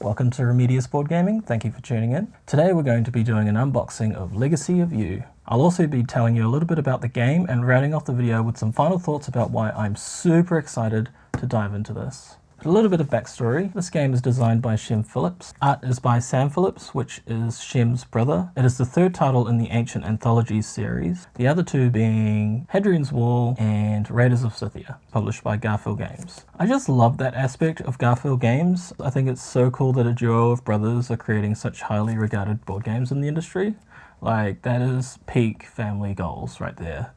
Welcome to Remedius.bg. Thank you for tuning in. Today we're going to be doing an unboxing of Legacy of You. I'll also be telling you a little bit about the game and rounding off the video with some final thoughts about why I'm super excited to dive into this. A little bit of backstory. This game is designed by Shem Phillips. Art is by Sam Phillips, which is Shem's brother. It is the third title in the Ancient Anthologies series, the other two being Hadrian's Wall and Raiders of Scythia, published by Garfield Games. I just love that aspect of Garfield Games. I think it's so cool that a duo of brothers are creating such highly regarded board games in the industry. Like, that is peak family goals right there.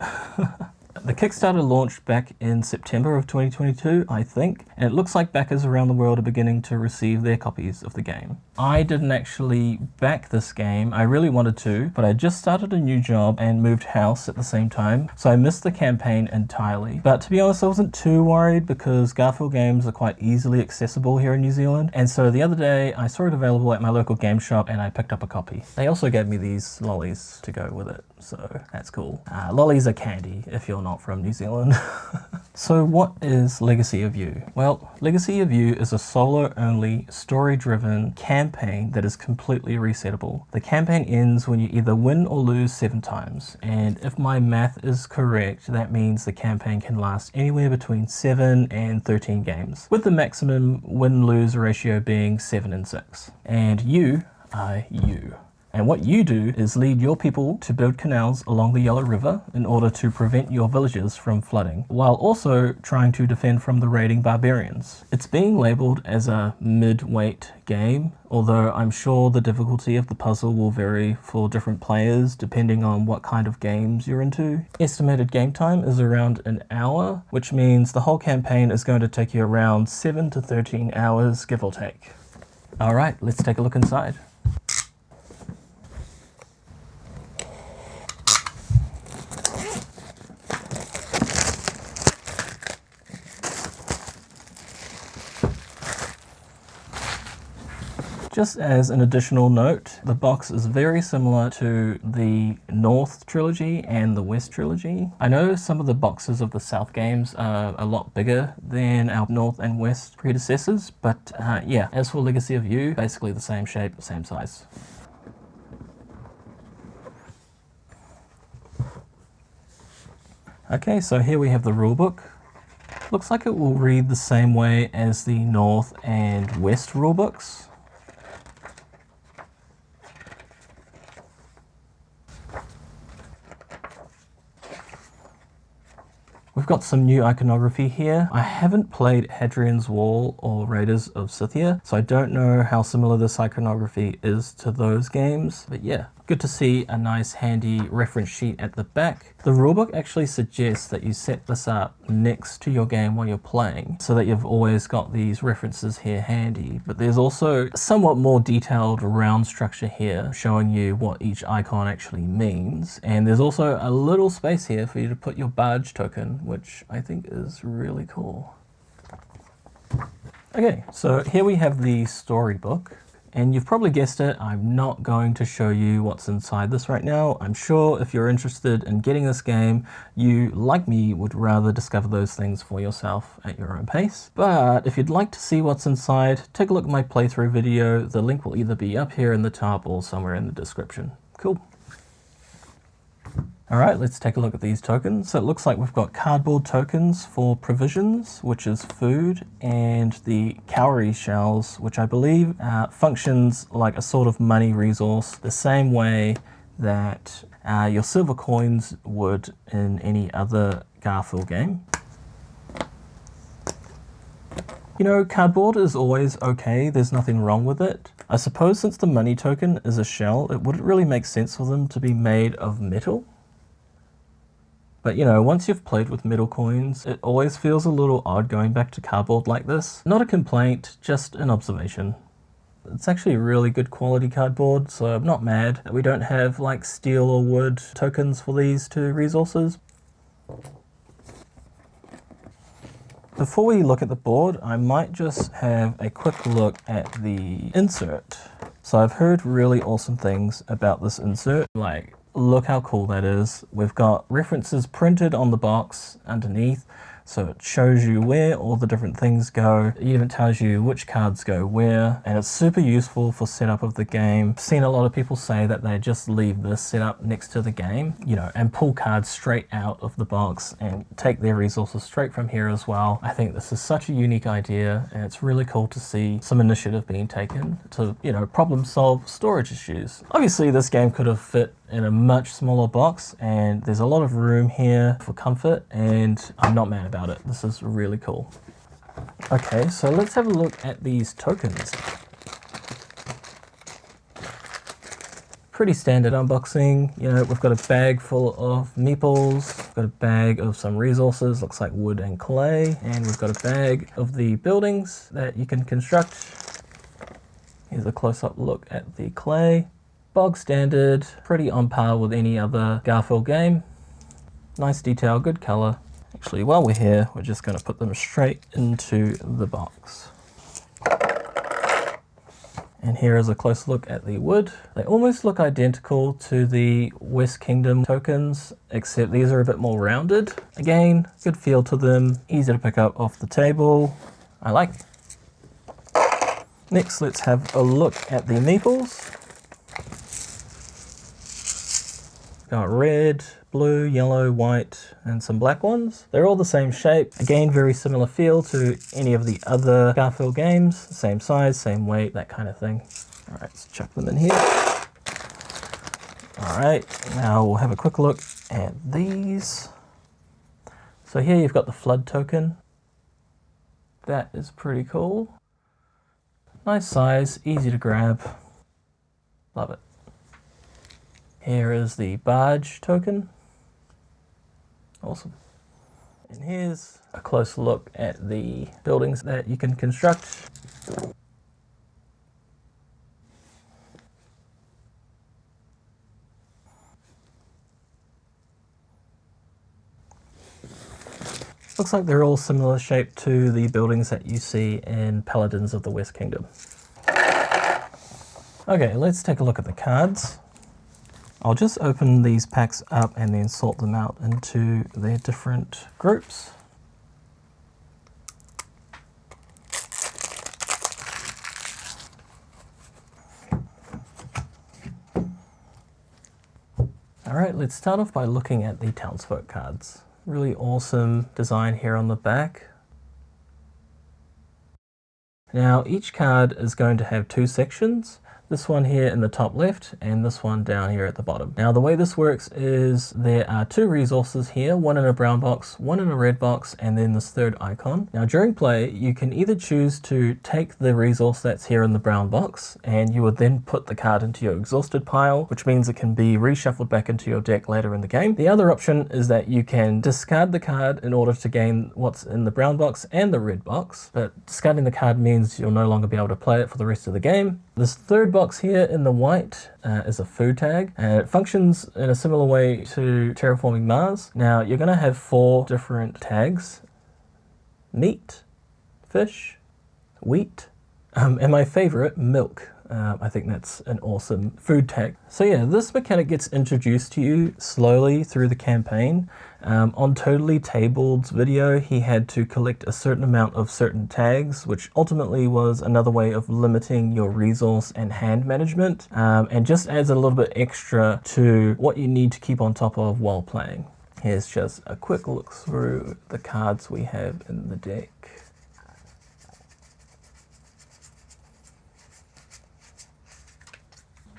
The Kickstarter launched back in September of 2022, I think, and it looks like backers around the world are beginning to receive their copies of the game. I didn't actually back this game. I really wanted to, but I just started a new job and moved house at the same time, so I missed the campaign entirely. But to be honest, I wasn't too worried because Garfield games are quite easily accessible here in New Zealand, and so the other day I saw it available at my local game shop and I picked up a copy. They also gave me these lollies to go with it, so that's cool. Lollies are candy if you're not from New Zealand. So what is Legacy of You? Well, Legacy of You is a solo-only, story-driven campaign that is completely resettable. The campaign ends when you either win or lose 7 times, and if my math is correct, that means the campaign can last anywhere between 7 and 13 games, with the maximum win-lose ratio being 7 and 6. And you are you. And what you do is lead your people to build canals along the Yellow River in order to prevent your villages from flooding, while also trying to defend from the raiding barbarians. It's being labelled as a mid-weight game, although I'm sure the difficulty of the puzzle will vary for different players depending on what kind of games you're into. Estimated game time is around an hour, which means the whole campaign is going to take you around 7 to 13 hours, give or take. Alright, let's take a look inside. Just as an additional note, the box is very similar to the North trilogy and the West trilogy. I know some of the boxes of the South games are a lot bigger than our North and West predecessors, but yeah, as for Legacy of You, basically the same shape, same size. Okay, so here we have the rulebook. Looks like it will read the same way as the North and West rulebooks. We've got some new iconography here. I haven't played Hadrian's Wall or Raiders of Scythia, so I don't know how similar this iconography is to those games, but yeah. Good to see a nice handy reference sheet at the back. The rulebook actually suggests that you set this up next to your game while you're playing, so that you've always got these references here handy. But there's also a somewhat more detailed round structure here showing you what each icon actually means. And there's also a little space here for you to put your barge token, which I think is really cool. Okay, so here we have the storybook. And you've probably guessed it, I'm not going to show you what's inside this right now. I'm sure if you're interested in getting this game, you, like me, would rather discover those things for yourself at your own pace. But if you'd like to see what's inside, take a look at my playthrough video. The link will either be up here in the top or somewhere in the description. Cool. Alright, let's take a look at these tokens. So it looks like we've got cardboard tokens for provisions, which is food, and the cowrie shells, which I believe functions like a sort of money resource, the same way that your silver coins would in any other Garfield game. You know, cardboard is always okay, there's nothing wrong with it. I suppose since the money token is a shell, it wouldn't really make sense for them to be made of metal. But you know, once you've played with metal coins, it always feels a little odd going back to cardboard like this. Not a complaint, just an observation. It's actually really good quality cardboard, so I'm not mad that we don't have like steel or wood tokens for these two resources. Before we look at the board, I might just have a quick look at the insert. So I've heard really awesome things about this insert, like look how cool that is. We've got references printed on the box underneath. So it shows you where all the different things go. It even tells you which cards go where, and it's super useful for setup of the game. I've seen a lot of people say that they just leave this set up next to the game, you know, and pull cards straight out of the box and take their resources straight from here as well. I think this is such a unique idea, and it's really cool to see some initiative being taken to, you know, problem solve storage issues. Obviously this game could have fit in a much smaller box, and there's a lot of room here for comfort, and I'm not mad about it. This is really cool. Okay, so let's have a look at these tokens. Pretty standard unboxing. You know, we've got a bag full of meeples, we've got a bag of some resources, looks like wood and clay, and we've got a bag of the buildings that you can construct. Here's a close-up look at the clay. Bog standard, pretty on par with any other Garfield game. Nice detail, good color. Actually, while we're here, we're just going to put them straight into the box. And here is a close look at the wood. They almost look identical to the West Kingdom tokens, except these are a bit more rounded. Again, good feel to them, easy to pick up off the table. I like them. Next, let's have a look at the meeples. Got red, blue, yellow, white, and some black ones. They're all the same shape. Again, very similar feel to any of the other Garfield games. Same size, same weight, that kind of thing. All right, let's chuck them in here. All right, now we'll have a quick look at these. So here you've got the flood token. That is pretty cool. Nice size, easy to grab. Love it. Here is the barge token. Awesome. And here's a close look at the buildings that you can construct. Looks like they're all similar shape to the buildings that you see in Paladins of the West Kingdom. Okay, let's take a look at the cards. I'll just open these packs up and then sort them out into their different groups. All right, let's start off by looking at the townsfolk cards. Really awesome design here on the back. Now each card is going to have two sections. This one here in the top left and this one down here at the bottom. Now the way this works is there are two resources here, one in a brown box, one in a red box, and then this third icon. Now during play, you can either choose to take the resource that's here in the brown box, and you would then put the card into your exhausted pile, which means it can be reshuffled back into your deck later in the game. The other option is that you can discard the card in order to gain what's in the brown box and the red box, but discarding the card means you'll no longer be able to play it for the rest of the game. This third box here in the white is a food tag, and it functions in a similar way to Terraforming Mars. Now you're going to have 4 different tags: meat, fish, wheat, and my favorite, milk. I think that's an awesome food tag. So yeah, this mechanic gets introduced to you slowly through the campaign. On Totally Tabled's video, he had to collect a certain amount of certain tags, which ultimately was another way of limiting your resource and hand management, and just adds a little bit extra to what you need to keep on top of while playing. Here's just a quick look through the cards we have in the deck.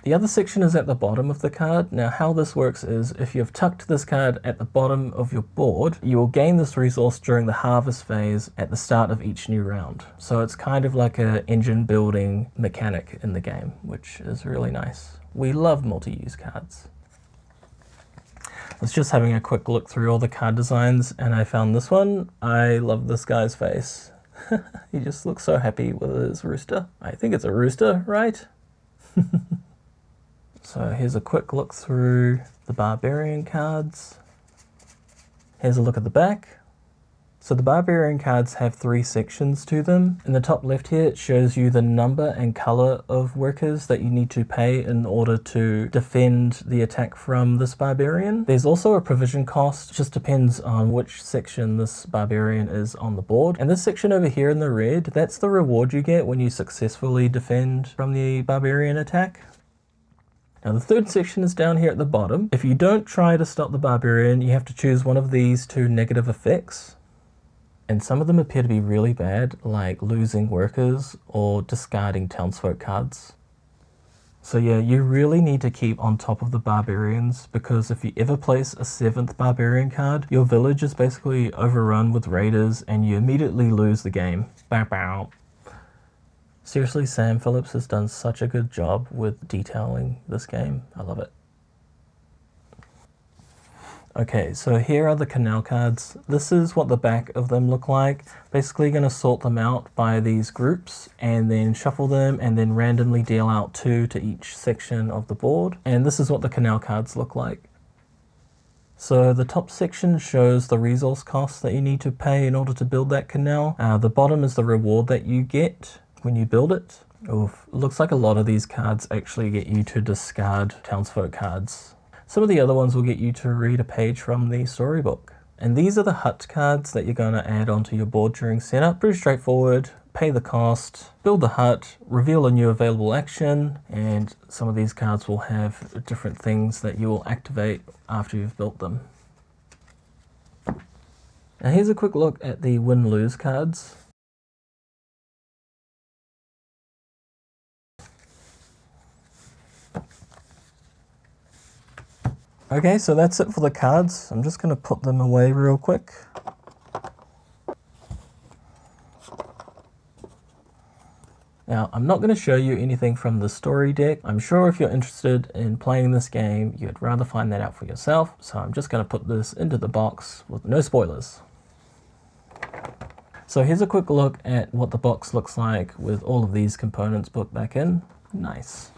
The other section is at the bottom of the card. Now how this works is if you've tucked this card at the bottom of your board, you will gain this resource during the harvest phase at the start of each new round. So it's kind of like an engine building mechanic in the game, which is really nice. We love multi-use cards. I was just having a quick look through all the card designs and I found this one. I love this guy's face. He just looks so happy with his rooster. I think it's a rooster, right? So here's a quick look through the Barbarian cards. Here's a look at the back. So the Barbarian cards have 3 sections to them. In the top left here, it shows you the number and color of workers that you need to pay in order to defend the attack from this Barbarian. There's also a provision cost, it just depends on which section this Barbarian is on the board. And this section over here in the red, that's the reward you get when you successfully defend from the Barbarian attack. Now the third section is down here at the bottom. If you don't try to stop the Barbarian, you have to choose one of these 2 negative effects. And some of them appear to be really bad, like losing workers or discarding townsfolk cards. So yeah, you really need to keep on top of the Barbarians, because if you ever place a 7th Barbarian card, your village is basically overrun with raiders and you immediately lose the game. Bow bow. Seriously, Sam Phillips has done such a good job with detailing this game. I love it. Okay, so here are the canal cards. This is what the back of them look like. Basically going to sort them out by these groups and then shuffle them and then randomly deal out 2 to each section of the board. And this is what the canal cards look like. So the top section shows the resource costs that you need to pay in order to build that canal. The bottom is the reward that you get when you build it. Oof, looks like a lot of these cards actually get you to discard townsfolk cards. Some of the other ones will get you to read a page from the storybook. And these are the hut cards that you're going to add onto your board during setup. Pretty straightforward. Pay the cost, build the hut, reveal a new available action, and some of these cards will have different things that you will activate after you've built them. Now here's a quick look at the win-lose cards. Okay, so that's it for the cards. I'm just going to put them away real quick. Now, I'm not going to show you anything from the story deck. I'm sure if you're interested in playing this game, you'd rather find that out for yourself. So I'm just going to put this into the box with no spoilers. So here's a quick look at what the box looks like with all of these components put back in. Nice.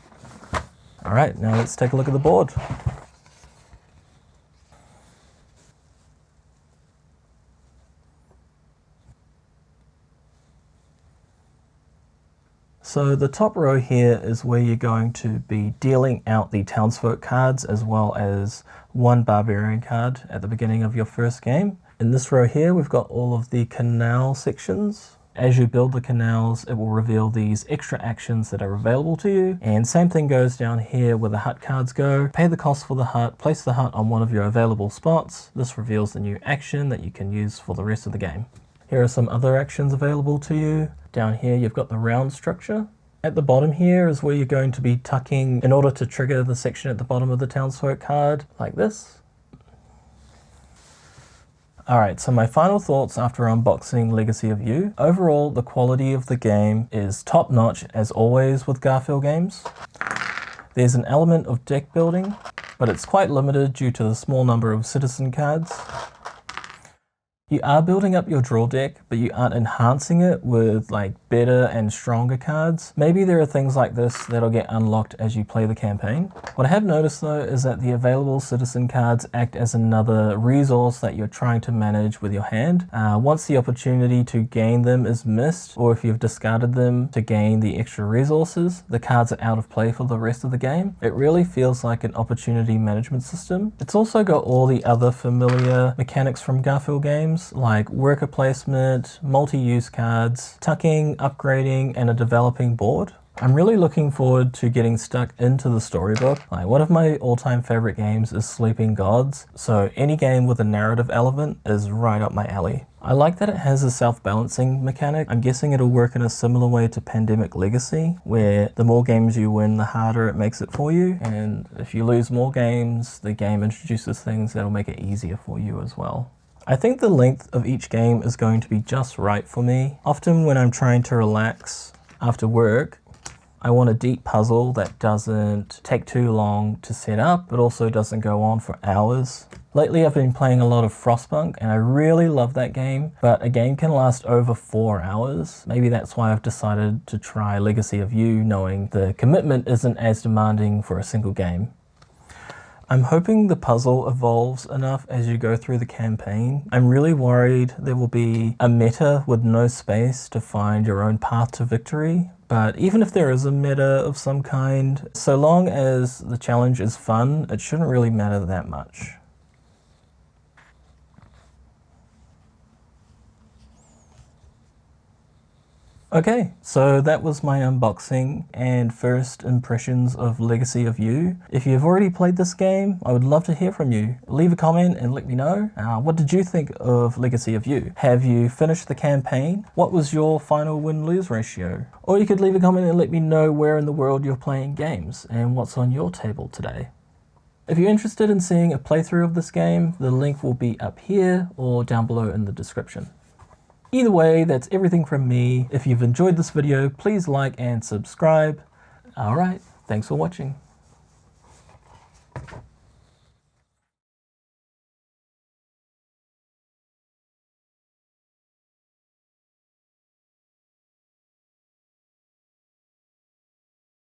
All right, now let's take a look at the board. So the top row here is where you're going to be dealing out the townsfolk cards as well as 1 barbarian card at the beginning of your first game. In this row here, we've got all of the canal sections. As you build the canals, it will reveal these extra actions that are available to you. And same thing goes down here where the hut cards go. Pay the cost for the hut, place the hut on one of your available spots. This reveals the new action that you can use for the rest of the game. Here are some other actions available to you. Down here, you've got the round structure. At the bottom here is where you're going to be tucking in order to trigger the section at the bottom of the townsfolk card, like this. Alright, so my final thoughts after unboxing Legacy of You. Overall, the quality of the game is top notch as always with Garphill games. There's an element of deck building, but it's quite limited due to the small number of citizen cards. You are building up your draw deck, but you aren't enhancing it with like better and stronger cards. Maybe there are things like this that'll get unlocked as you play the campaign. What I have noticed though is that the available citizen cards act as another resource that you're trying to manage with your hand. Once the opportunity to gain them is missed, or if you've discarded them to gain the extra resources, the cards are out of play for the rest of the game. It really feels like an opportunity management system. It's also got all the other familiar mechanics from Garphill games, like worker placement, multi-use cards, tucking, upgrading, and a developing board. I'm really looking forward to getting stuck into the storybook. Like, one of my all-time favorite games is Sleeping Gods, so any game with a narrative element is right up my alley. I like that it has a self-balancing mechanic. I'm guessing it'll work in a similar way to Pandemic Legacy, where the more games you win, the harder it makes it for you. And if you lose more games, the game introduces things that'll make it easier for you as well. I think the length of each game is going to be just right for me. Often when I'm trying to relax after work, I want a deep puzzle that doesn't take too long to set up, but also doesn't go on for hours. Lately I've been playing a lot of Frostpunk and I really love that game, but a game can last over 4 hours. Maybe that's why I've decided to try Legacy of You, knowing the commitment isn't as demanding for a single game. I'm hoping the puzzle evolves enough as you go through the campaign. I'm really worried there will be a meta with no space to find your own path to victory. But even if there is a meta of some kind, so long as the challenge is fun, it shouldn't really matter that much. Okay, so that was my unboxing and first impressions of Legacy of You. If you've already played this game, I would love to hear from you. Leave a comment and let me know. What did you think of Legacy of You? Have you finished the campaign? What was your final win-lose ratio? Or you could leave a comment and let me know where in the world you're playing games and what's on your table today. If you're interested in seeing a playthrough of this game, the link will be up here or down below in the description. Either way, that's everything from me. If you've enjoyed this video, please like and subscribe. Alright, thanks for watching.